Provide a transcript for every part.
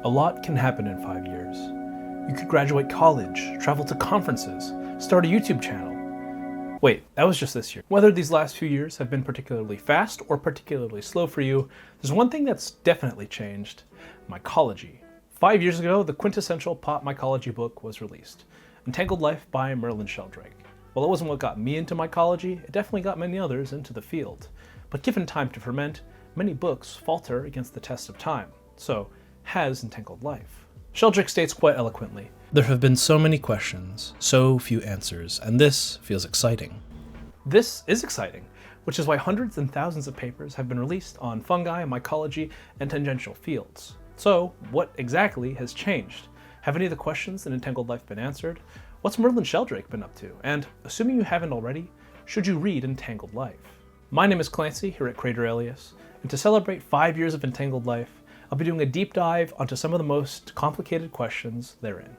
A lot can happen in 5 years. You could graduate college, travel to conferences, start a YouTube channel. Wait, that was just this year. Whether these last few years have been particularly fast or particularly slow for you, there's one thing that's definitely changed: mycology. 5 years ago, the quintessential pop-mycology book was released, Entangled Life by Merlin Sheldrake. While it wasn't what got me into mycology, it definitely got many others into the field. But given time to ferment, many books falter against the test of time. So, has Entangled Life? Sheldrake states quite eloquently, "There have been so many questions, so few answers, and this feels exciting." This is exciting, which is why hundreds and thousands of papers have been released on fungi, mycology, and tangential fields. So, what exactly has changed? Have any of the questions in Entangled Life been answered? What's Merlin Sheldrake been up to? And, assuming you haven't already, should you read Entangled Life? My name is Clancy here at Crateralias, and to celebrate 5 years of Entangled Life, I'll be doing a deep dive onto some of the most complicated questions therein.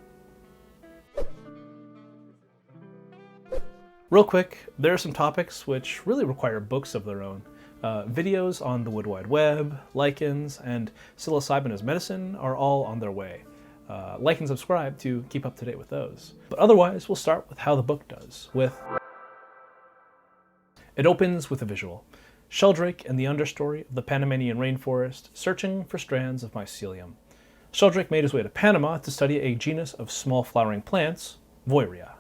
Real quick, there are some topics which really require books of their own. Videos on the Wood Wide Web, lichens, and psilocybin as medicine are all on their way. Like and subscribe to keep up to date with those. But otherwise, we'll start with how the book does. It opens with a visual. Sheldrake and the understory of the Panamanian rainforest, searching for strands of mycelium. Sheldrake made his way to Panama to study a genus of small flowering plants, Voirea.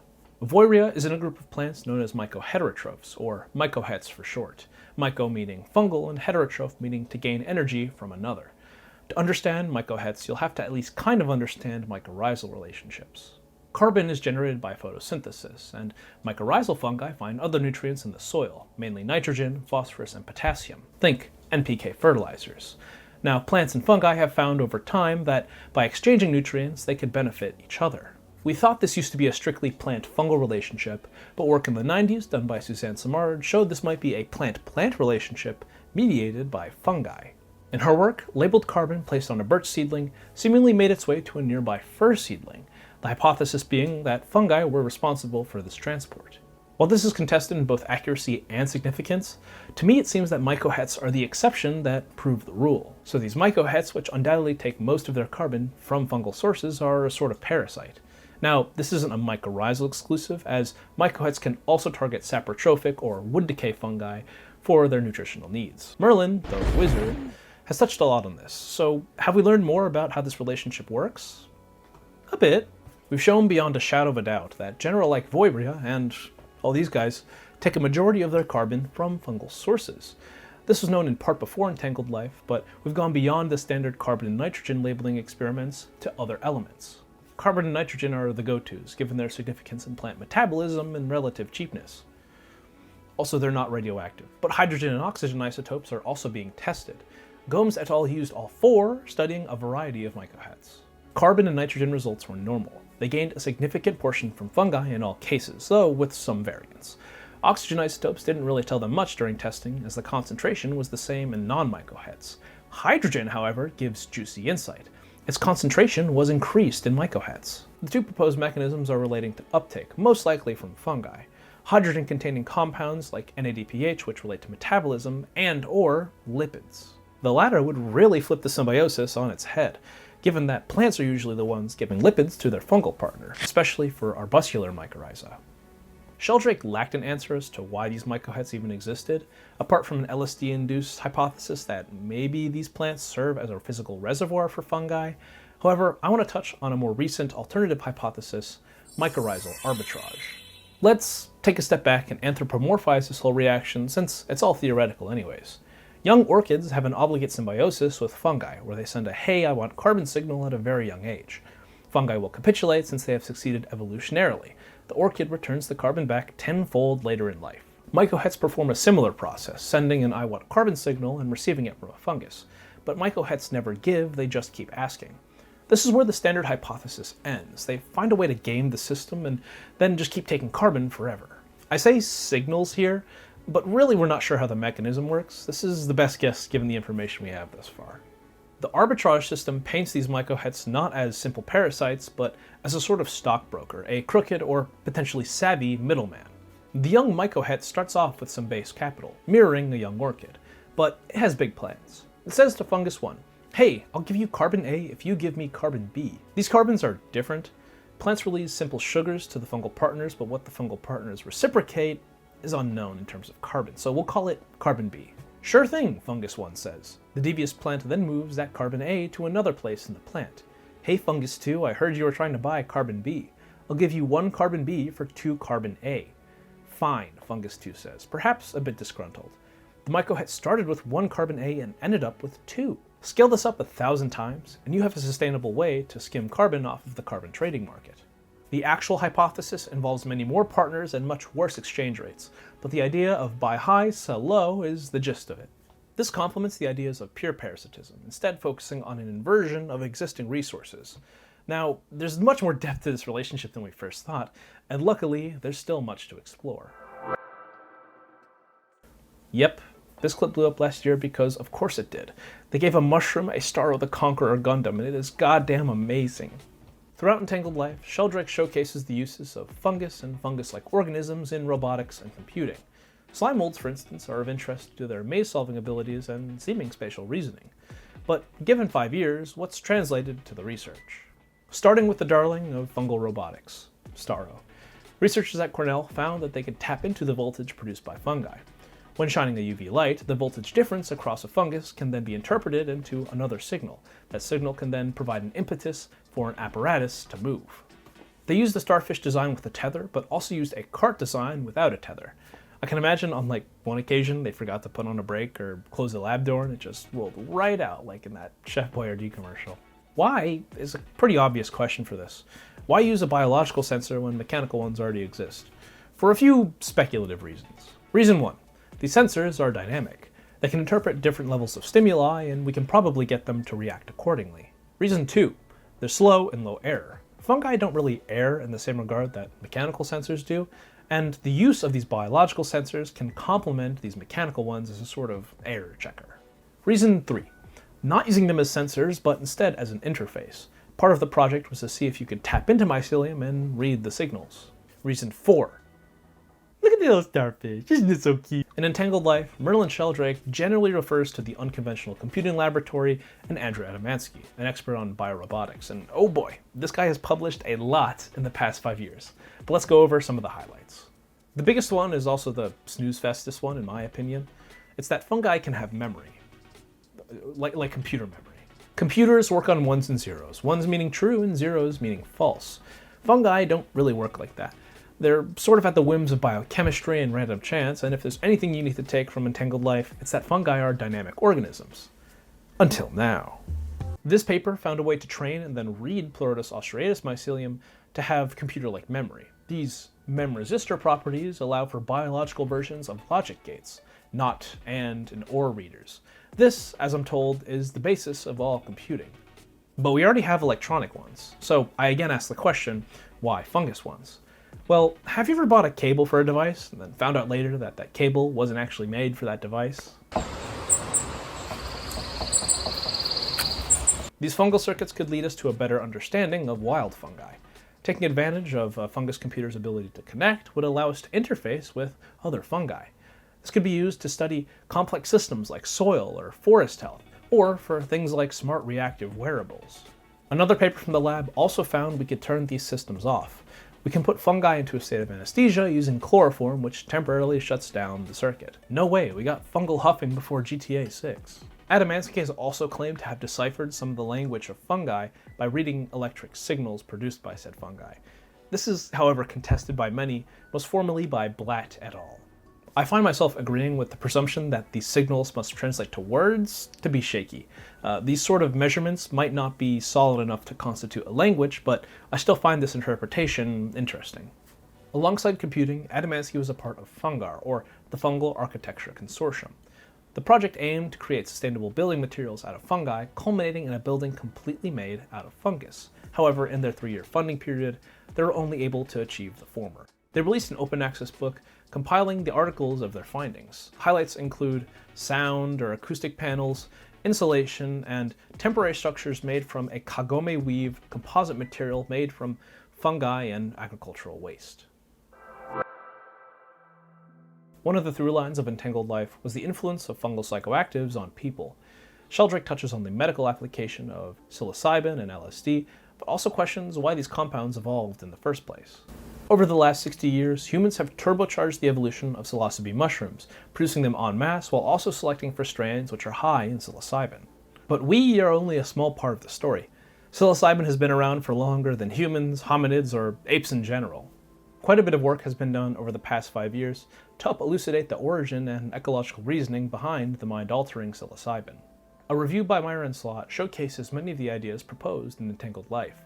Voirea is in a group of plants known as Mycoheterotrophs, or mycohets for short. Myco meaning fungal and heterotroph meaning to gain energy from another. To understand mycohets, you'll have to at least kind of understand mycorrhizal relationships. Carbon is generated by photosynthesis, and mycorrhizal fungi find other nutrients in the soil, mainly nitrogen, phosphorus, and potassium. Think NPK fertilizers. Now, plants and fungi have found over time that by exchanging nutrients, they could benefit each other. We thought this used to be a strictly plant-fungal relationship, but work in the 90s done by Suzanne Simard showed this might be a plant-plant relationship mediated by fungi. In her work, labeled carbon placed on a birch seedling seemingly made its way to a nearby fir seedling, the hypothesis being that fungi were responsible for this transport. While this is contested in both accuracy and significance, to me it seems that mycohets are the exception that prove the rule. So these mycohets, which undoubtedly take most of their carbon from fungal sources, are a sort of parasite. Now, this isn't a mycorrhizal exclusive, as mycohets can also target saprotrophic or wood decay fungi for their nutritional needs. Merlin, the wizard, has touched a lot on this. So have we learned more about how this relationship works? A bit. We've shown beyond a shadow of a doubt that genera like Voirea and all these guys take a majority of their carbon from fungal sources. This was known in part before Entangled Life, but we've gone beyond the standard carbon and nitrogen labeling experiments to other elements. Carbon and nitrogen are the go-tos, given their significance in plant metabolism and relative cheapness. Also, they're not radioactive, but hydrogen and oxygen isotopes are also being tested. Gomes et al. Used all four, studying a variety of mycohets. Carbon and nitrogen results were normal. They gained a significant portion from fungi in all cases, though with some variance. Oxygen isotopes didn't really tell them much during testing, as the concentration was the same in non-mycohets. Hydrogen, however, gives juicy insight. Its concentration was increased in mycohets. The two proposed mechanisms are relating to uptake, most likely from fungi. Hydrogen-containing compounds like NADPH, which relate to metabolism, and/or lipids. The latter would really flip the symbiosis on its head, given that plants are usually the ones giving lipids to their fungal partner, especially for arbuscular mycorrhiza. Sheldrake lacked an answer as to why these mycohets even existed, apart from an LSD-induced hypothesis that maybe these plants serve as a physical reservoir for fungi. However, I want to touch on a more recent alternative hypothesis, mycorrhizal arbitrage. Let's take a step back and anthropomorphize this whole reaction, since it's all theoretical anyways. Young orchids have an obligate symbiosis with fungi, where they send a "hey, I want carbon" signal at a very young age. Fungi will capitulate since they have succeeded evolutionarily. The orchid returns the carbon back tenfold later in life. Mycohets perform a similar process, sending an "I want carbon" signal and receiving it from a fungus. But mycohets never give, they just keep asking. This is where the standard hypothesis ends. They find a way to game the system and then just keep taking carbon forever. I say signals here, but really we're not sure how the mechanism works. This is the best guess given the information we have thus far. The arbitrage system paints these mycohets not as simple parasites, but as a sort of stockbroker, a crooked or potentially savvy middleman. The young mycohet starts off with some base capital, mirroring a young orchid, but it has big plans. It says to Fungus 1, Hey, I'll give you carbon A if you give me carbon B. These carbons are different. Plants release simple sugars to the fungal partners, but what the fungal partners reciprocate is unknown in terms of carbon, so we'll call it carbon B. Sure thing, Fungus 1 says. The devious plant then moves that carbon A to another place in the plant. Hey Fungus 2, I heard you were trying to buy carbon B. I'll give you 1 carbon B for 2 carbon A. Fine, Fungus 2 says, perhaps a bit disgruntled. The mycohet started with 1 carbon A and ended up with 2. Scale this up 1,000 times, and you have a sustainable way to skim carbon off of the carbon trading market. The actual hypothesis involves many more partners and much worse exchange rates, but the idea of buy high, sell low is the gist of it. This complements the ideas of pure parasitism, instead focusing on an inversion of existing resources. Now, there's much more depth to this relationship than we first thought, and luckily, there's still much to explore. Yep, this clip blew up last year because of course it did. They gave a mushroom a Star of the Conqueror Gundam, and it is goddamn amazing. Throughout Entangled Life, Sheldrake showcases the uses of fungus and fungus-like organisms in robotics and computing. Slime molds, for instance, are of interest to their maze-solving abilities and seeming spatial reasoning. But given 5 years, what's translated to the research? Starting with the darling of fungal robotics, Starro. Researchers at Cornell found that they could tap into the voltage produced by fungi. When shining a UV light, the voltage difference across a fungus can then be interpreted into another signal. That signal can then provide an impetus for an apparatus to move. They used the starfish design with a tether, but also used a cart design without a tether. I can imagine on one occasion they forgot to put on a brake or close the lab door and it just rolled right out like in that Chef Boyardee commercial. Why is a pretty obvious question for this. Why use a biological sensor when mechanical ones already exist? For a few speculative reasons. Reason 1. These sensors are dynamic. They can interpret different levels of stimuli, and we can probably get them to react accordingly. Reason 2. They're slow and low error. Fungi don't really err in the same regard that mechanical sensors do, and the use of these biological sensors can complement these mechanical ones as a sort of error checker. Reason 3. Not using them as sensors, but instead as an interface. Part of the project was to see if you could tap into mycelium and read the signals. Reason 4. Look at the little starfish, isn't it so cute? In Entangled Life, Merlin Sheldrake generally refers to the Unconventional Computing Laboratory and Andrew Adamatzky, an expert on biorobotics. And oh boy, this guy has published a lot in the past 5 years. But let's go over some of the highlights. The biggest one is also the snooze festest one, in my opinion. It's that fungi can have memory. Like computer memory. Computers work on ones and zeros. Ones meaning true and zeros meaning false. Fungi don't really work like that. They're sort of at the whims of biochemistry and random chance, and if there's anything you need to take from Entangled Life, it's that fungi are dynamic organisms. Until now. This paper found a way to train and then read Pleurotus austratus mycelium to have computer-like memory. These memresistor properties allow for biological versions of logic gates, not and or readers. This, as I'm told, is the basis of all computing. But we already have electronic ones, so I again ask the question, why fungus ones? Well, have you ever bought a cable for a device and then found out later that that cable wasn't actually made for that device? These fungal circuits could lead us to a better understanding of wild fungi. Taking advantage of a fungus computer's ability to connect would allow us to interface with other fungi. This could be used to study complex systems like soil or forest health, or for things like smart reactive wearables. Another paper from the lab also found we could turn these systems off. We can put fungi into a state of anesthesia using chloroform, which temporarily shuts down the circuit. No way, we got fungal huffing before GTA 6. Adamatzky has also claimed to have deciphered some of the language of fungi by reading electric signals produced by said fungi. This is, however, contested by many, most formally by Blatt et al. I find myself agreeing with the presumption that these signals must translate to words to be shaky. These sort of measurements might not be solid enough to constitute a language, but I still find this interpretation interesting. Alongside computing, Adamatzky was a part of Fungar, or the Fungal Architecture Consortium. The project aimed to create sustainable building materials out of fungi, culminating in a building completely made out of fungus. However, in their 3-year funding period, they were only able to achieve the former. They released an open access book compiling the articles of their findings. Highlights include sound or acoustic panels, insulation, and temporary structures made from a kagome weave composite material made from fungi and agricultural waste. One of the through lines of Entangled Life was the influence of fungal psychoactives on people. Sheldrake touches on the medical application of psilocybin and LSD, but also questions why these compounds evolved in the first place. Over the last 60 years, humans have turbocharged the evolution of psilocybe mushrooms, producing them en masse while also selecting for strains which are high in psilocybin. But we are only a small part of the story. Psilocybin has been around for longer than humans, hominids, or apes in general. Quite a bit of work has been done over the past 5 years to help elucidate the origin and ecological reasoning behind the mind-altering psilocybin. A review by Myron Slot showcases many of the ideas proposed in Entangled Life,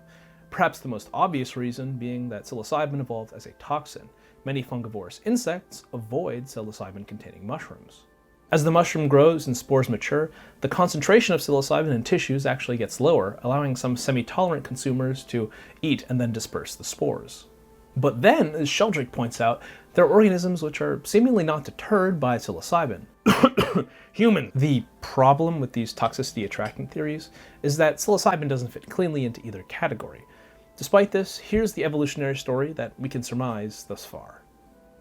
perhaps the most obvious reason being that psilocybin evolved as a toxin. Many fungivorous insects avoid psilocybin-containing mushrooms. As the mushroom grows and spores mature, the concentration of psilocybin in tissues actually gets lower, allowing some semi-tolerant consumers to eat and then disperse the spores. But then, as Sheldrake points out, there are organisms which are seemingly not deterred by psilocybin. Human. The problem with these toxicity attracting theories is that psilocybin doesn't fit cleanly into either category. Despite this, here's the evolutionary story that we can surmise thus far.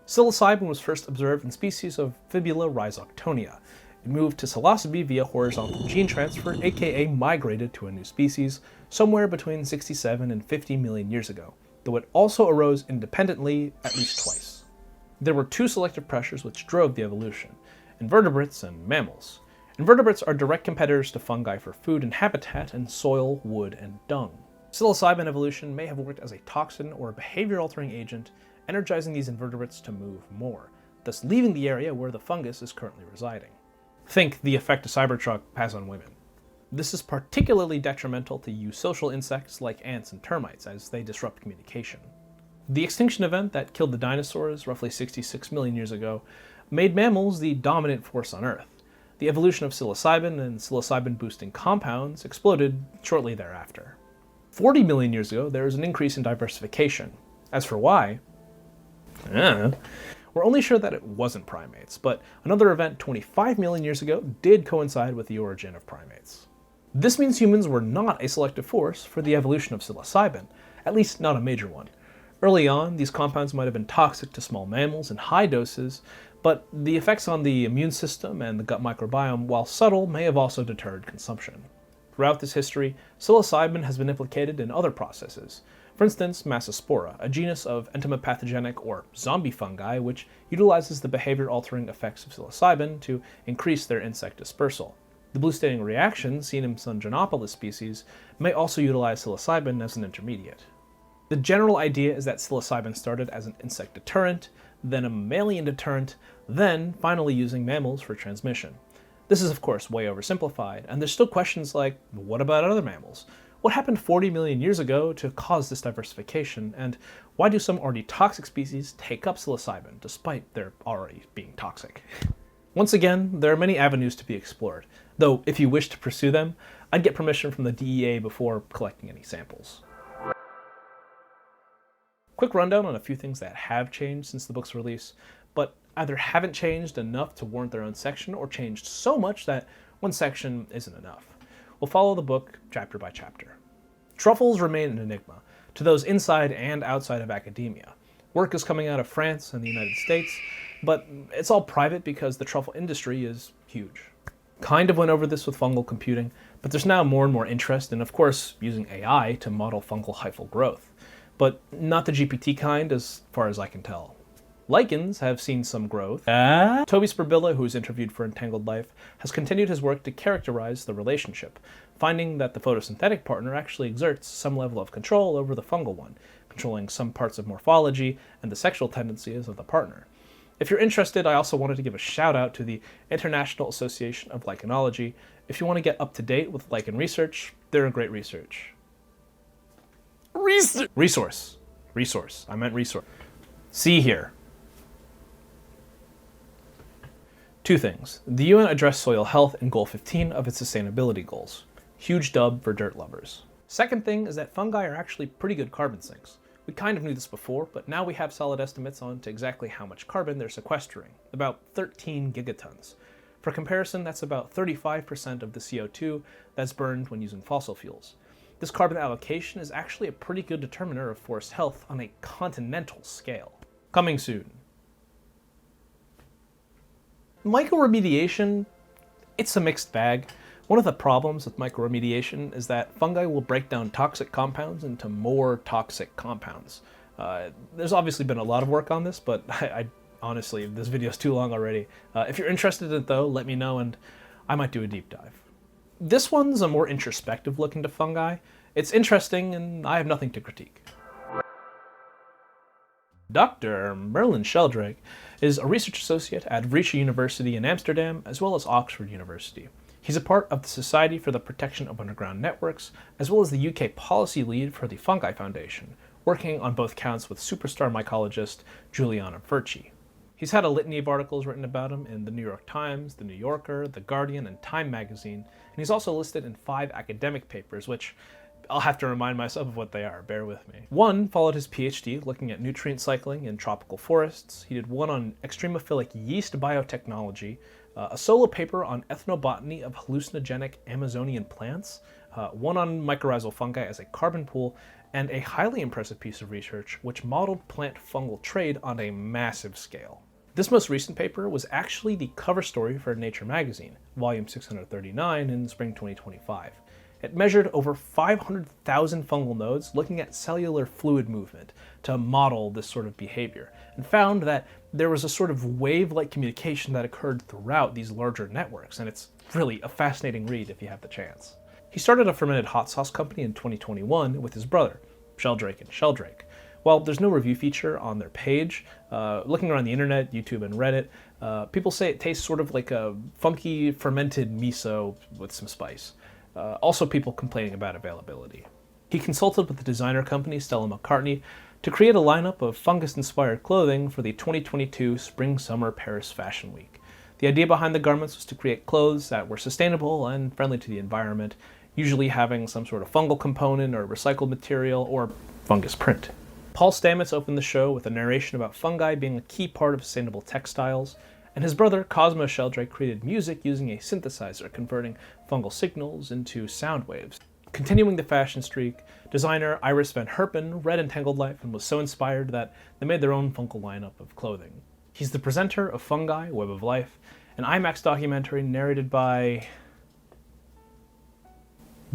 Psilocybin was first observed in species of Fibula rhizoctonia. It moved to psilocybe via horizontal gene transfer, aka migrated to a new species, somewhere between 67 and 50 million years ago, though it also arose independently at least twice. There were two selective pressures which drove the evolution: invertebrates and mammals. Invertebrates are direct competitors to fungi for food and habitat in soil, wood, and dung. Psilocybin evolution may have worked as a toxin or a behavior-altering agent, energizing these invertebrates to move more, thus leaving the area where the fungus is currently residing. Think the effect a Cybertruck has on women. This is particularly detrimental to eusocial insects like ants and termites, as they disrupt communication. The extinction event that killed the dinosaurs roughly 66 million years ago made mammals the dominant force on Earth. The evolution of psilocybin and psilocybin-boosting compounds exploded shortly thereafter. 40 million years ago, there was an increase in diversification. As for why, we're only sure that it wasn't primates, but another event 25 million years ago did coincide with the origin of primates. This means humans were not a selective force for the evolution of psilocybin, at least not a major one. Early on, these compounds might have been toxic to small mammals in high doses, but the effects on the immune system and the gut microbiome, while subtle, may have also deterred consumption. Throughout this history, psilocybin has been implicated in other processes. For instance, Massospora, a genus of entomopathogenic or zombie fungi which utilizes the behavior-altering effects of psilocybin to increase their insect dispersal. The blue staining reaction seen in some Genopolis species may also utilize psilocybin as an intermediate. The general idea is that psilocybin started as an insect deterrent, then a mammalian deterrent, then finally using mammals for transmission. This is of course way oversimplified, and there's still questions like, what about other mammals? What happened 40 million years ago to cause this diversification, and why do some already toxic species take up psilocybin despite their already being toxic? Once again, there are many avenues to be explored, though if you wish to pursue them, I'd get permission from the DEA before collecting any samples. Quick rundown on a few things that have changed since the book's release, but either haven't changed enough to warrant their own section or changed so much that one section isn't enough. We'll follow the book chapter by chapter. Truffles remain an enigma to those inside and outside of academia. Work is coming out of France and the United States, but it's all private because the truffle industry is huge. Kind of went over this with fungal computing, but there's now more and more interest in, of course, using AI to model fungal hyphal growth, but not the GPT kind as far as I can tell. Lichens have seen some growth. Toby Sperbilia, who was interviewed for Entangled Life, has continued his work to characterize the relationship, finding that the photosynthetic partner actually exerts some level of control over the fungal one, controlling some parts of morphology and the sexual tendencies of the partner. If you're interested, I also wanted to give a shout out to the International Association of Lichenology. If you want to get up to date with lichen research, they're a great resource. I meant resource. See here. Two things. The UN addressed soil health in Goal 15 of its sustainability goals. Huge dub for dirt lovers. Second thing is that fungi are actually pretty good carbon sinks. We kind of knew this before, but now we have solid estimates on to exactly how much carbon they're sequestering, about 13 gigatons. For comparison, that's about 35% of the CO2 that's burned when using fossil fuels. This carbon allocation is actually a pretty good determiner of forest health on a continental scale. Coming soon. Mycoremediation, it's a mixed bag. One of the problems with microremediation is that fungi will break down toxic compounds into more toxic compounds. There's obviously been a lot of work on this, but I honestly, this video is too long already. If you're interested in it though, let me know and I might do a deep dive. This one's a more introspective look into fungi. It's interesting and I have nothing to critique. Dr. Merlin Sheldrake is a research associate at Vrije University in Amsterdam, as well as Oxford University. He's a part of the Society for the Protection of Underground Networks, as well as the UK policy lead for the Fungi Foundation, working on both counts with superstar mycologist Giuliana Furci. He's had a litany of articles written about him in the New York Times, the New Yorker, the Guardian, and Time magazine, and he's also listed in 5 academic papers, which I'll have to remind myself of what they are, bear with me. One followed his PhD looking at nutrient cycling in tropical forests. He did one on extremophilic yeast biotechnology, a solo paper on ethnobotany of hallucinogenic Amazonian plants, one on mycorrhizal fungi as a carbon pool, and a highly impressive piece of research which modeled plant fungal trade on a massive scale. This most recent paper was actually the cover story for Nature magazine, volume 639 in spring 2025. It measured over 500,000 fungal nodes looking at cellular fluid movement to model this sort of behavior, and found that there was a sort of wave-like communication that occurred throughout these larger networks, and it's really a fascinating read if you have the chance. He started a fermented hot sauce company in 2021 with his brother, Sheldrake and Sheldrake. While there's no review feature on their page, looking around the internet, YouTube, and Reddit, people say it tastes sort of like a funky fermented miso with some spice. Also people complaining about availability. He consulted with the designer company Stella McCartney to create a lineup of fungus-inspired clothing for the 2022 Spring-Summer Paris Fashion Week. The idea behind the garments was to create clothes that were sustainable and friendly to the environment, usually having some sort of fungal component or recycled material or fungus print. Paul Stamets opened the show with a narration about fungi being a key part of sustainable textiles, and his brother Cosmo Sheldrake created music using a synthesizer, converting fungal signals into sound waves. Continuing the fashion streak, designer Iris van Herpen read Entangled Life and was so inspired that they made their own fungal lineup of clothing. He's the presenter of Fungi, Web of Life, an IMAX documentary narrated by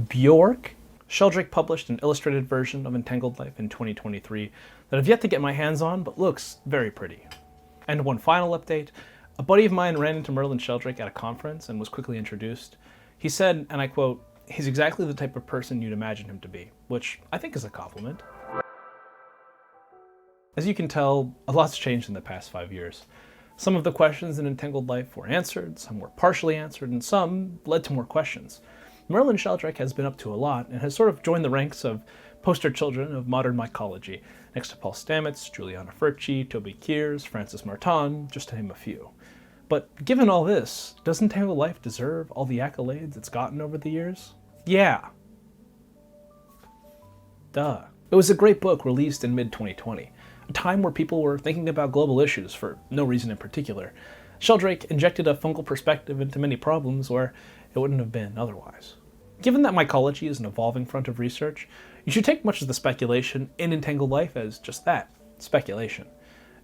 Bjork. Sheldrake published an illustrated version of Entangled Life in 2023 that I've yet to get my hands on, but looks very pretty. And one final update. A buddy of mine ran into Merlin Sheldrake at a conference and was quickly introduced. He said, and I quote, "He's exactly the type of person you'd imagine him to be," which I think is a compliment. As you can tell, a lot's changed in the past 5 years. Some of the questions in Entangled Life were answered, some were partially answered, and some led to more questions. Merlin Sheldrake has been up to a lot and has sort of joined the ranks of poster children of modern mycology, next to Paul Stamets, Giuliana Furci, Toby Kears, Francis Martin, just to name a few. But given all this, does Entangled Life deserve all the accolades it's gotten over the years? Yeah. Duh. It was a great book released in mid-2020, a time where people were thinking about global issues for no reason in particular. Sheldrake injected a fungal perspective into many problems where it wouldn't have been otherwise. Given that mycology is an evolving front of research, you should take much of the speculation in Entangled Life as just that, speculation.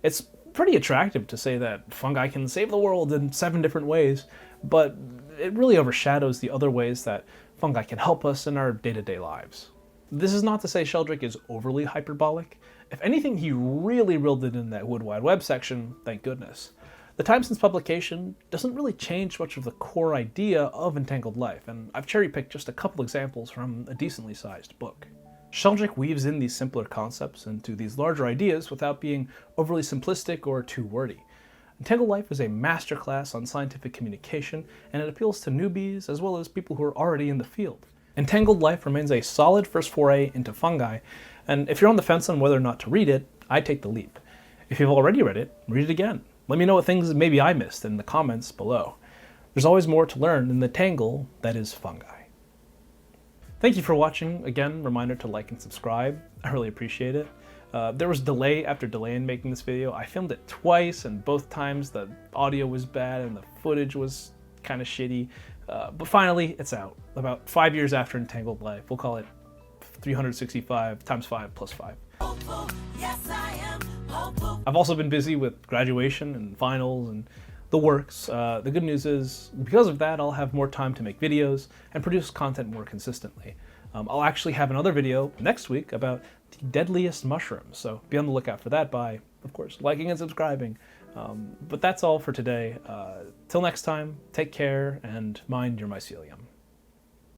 It's pretty attractive to say that fungi can save the world in 7 different ways, but it really overshadows the other ways that fungi can help us in our day-to-day lives. This is not to say Sheldrake is overly hyperbolic. If anything, he really reeled it in that Wood Wide Web section, thank goodness. The time since publication doesn't really change much of the core idea of Entangled Life, and I've cherry-picked just a couple examples from a decently sized book. Sheldrake weaves in these simpler concepts into these larger ideas without being overly simplistic or too wordy. Entangled Life is a masterclass on scientific communication, and it appeals to newbies as well as people who are already in the field. Entangled Life remains a solid first foray into fungi, and if you're on the fence on whether or not to read it, I take the leap. If you've already read it, read it again. Let me know what things maybe I missed in the comments below. There's always more to learn in the tangle that is fungi. Thank you for watching. Again, reminder to like and subscribe. I really appreciate it. There was delay after delay in making this video. I filmed it twice, and both times the audio was bad and the footage was kind of shitty. But finally, it's out. About 5 years after Entangled Life. We'll call it 365 times 5 plus 5. Yes, I am. I've also been busy with graduation and finals and the works. The good news is, because of that, I'll have more time to make videos and produce content more consistently. I'll actually have another video next week about the deadliest mushrooms, so be on the lookout for that by, of course, liking and subscribing. But that's all for today. Till next time, take care and mind your mycelium.